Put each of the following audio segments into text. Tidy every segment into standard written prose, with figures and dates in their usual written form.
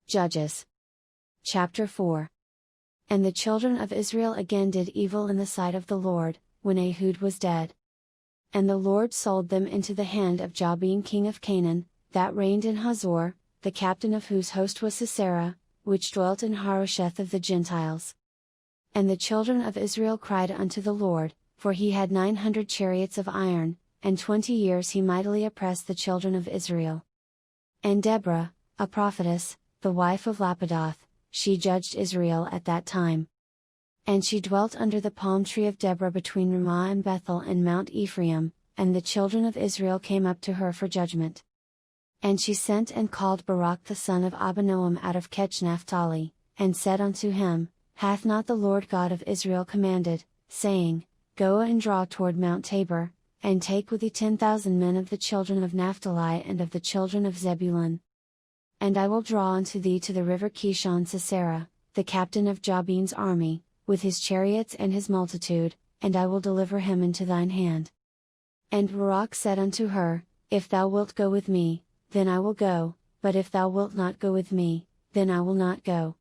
Judges. Chapter 4. And the children of Israel again did evil in the sight of the Lord, when Ehud was dead. And the Lord sold them into the hand of Jabin king of Canaan, that reigned in Hazor, the captain of whose host was Sisera, which dwelt in Harosheth of the Gentiles. And the children of Israel cried unto the Lord, for he had 900 chariots of iron, and 20 years he mightily oppressed the children of Israel. And Deborah, a prophetess, the wife of Lapidoth, she judged Israel at that time. And she dwelt under the palm tree of Deborah between Ramah and Bethel and Mount Ephraim, and the children of Israel came up to her for judgment. And she sent and called Barak the son of Abinoam out of Kech Naphtali, and said unto him, Hath not the Lord God of Israel commanded, saying, Go and draw toward Mount Tabor, and take with thee 10,000 men of the children of Naphtali and of the children of Zebulun? And I will draw unto thee to the river Kishon Sisera, the captain of Jabin's army, with his chariots and his multitude, and I will deliver him into thine hand. And Barak said unto her, If thou wilt go with me, then I will go, but if thou wilt not go with me, then I will not go.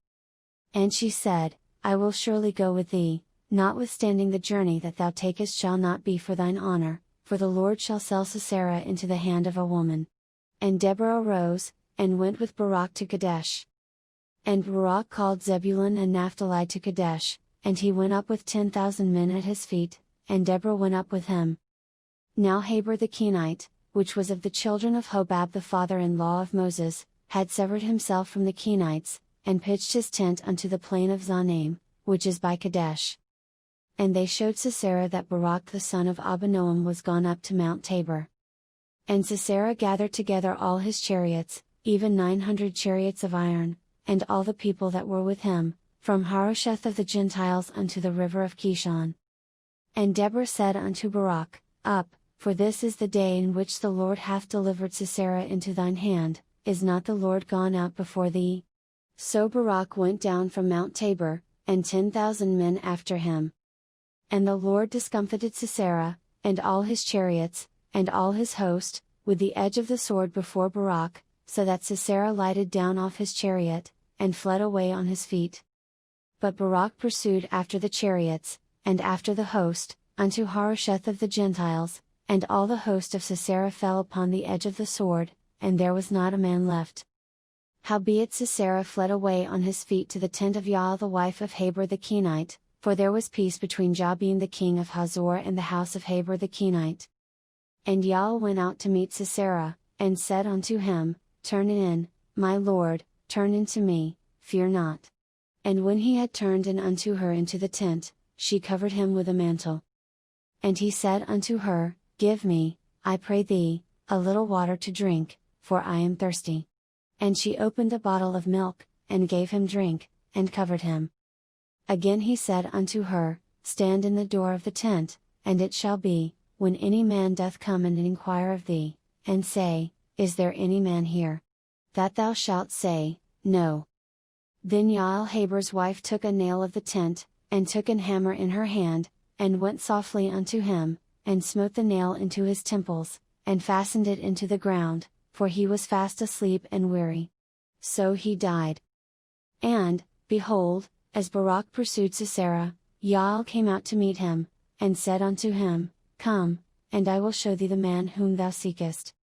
And she said, I will surely go with thee, notwithstanding the journey that thou takest shall not be for thine honor, for the Lord shall sell Sisera into the hand of a woman. And Deborah arose, and went with Barak to Kadesh. And Barak called Zebulun and Naphtali to Kadesh, and he went up with 10,000 men at his feet, and Deborah went up with him. Now Heber the Kenite, which was of the children of Hobab the father-in-law of Moses, had severed himself from the Kenites, and pitched his tent unto the plain of Zaanaim, which is by Kadesh. And they showed Sisera that Barak the son of Abinoam was gone up to Mount Tabor. And Sisera gathered together all his chariots, even 900 chariots of iron, and all the people that were with him, from Harosheth of the Gentiles unto the river of Kishon. And Deborah said unto Barak, Up, for this is the day in which the Lord hath delivered Sisera into thine hand, is not the Lord gone out before thee? So Barak went down from Mount Tabor, and 10,000 men after him. And the Lord discomfited Sisera, and all his chariots, and all his host, with the edge of the sword before Barak, so that Sisera lighted down off his chariot, and fled away on his feet. But Barak pursued after the chariots, and after the host, unto Harosheth of the Gentiles, and all the host of Sisera fell upon the edge of the sword, and there was not a man left. Howbeit Sisera fled away on his feet to the tent of Jael the wife of Heber the Kenite, for there was peace between Jabin the king of Hazor and the house of Heber the Kenite. And Jael went out to meet Sisera, and said unto him, Turn in, my lord, turn in to me, fear not. And when he had turned in unto her into the tent, she covered him with a mantle. And he said unto her, Give me, I pray thee, a little water to drink, for I am thirsty. And she opened a bottle of milk, and gave him drink, and covered him. Again he said unto her, Stand in the door of the tent, and it shall be, when any man doth come and inquire of thee, and say, Is there any man here? That thou shalt say, No. Then Jael Heber's wife took a nail of the tent, and took an hammer in her hand, and went softly unto him, and smote the nail into his temples, and fastened it into the ground, for he was fast asleep and weary. So he died. And, behold, as Barak pursued Sisera, Jael came out to meet him, and said unto him, Come, and I will show thee the man whom thou seekest.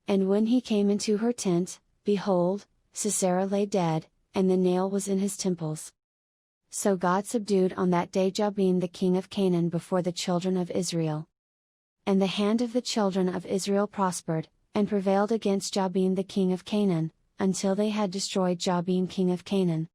And when he came into her tent, behold, Sisera lay dead, and the nail was in his temples. So God subdued on that day Jabin the king of Canaan before the children of Israel. And the hand of the children of Israel prospered, and prevailed against Jabin the king of Canaan, until they had destroyed Jabin king of Canaan.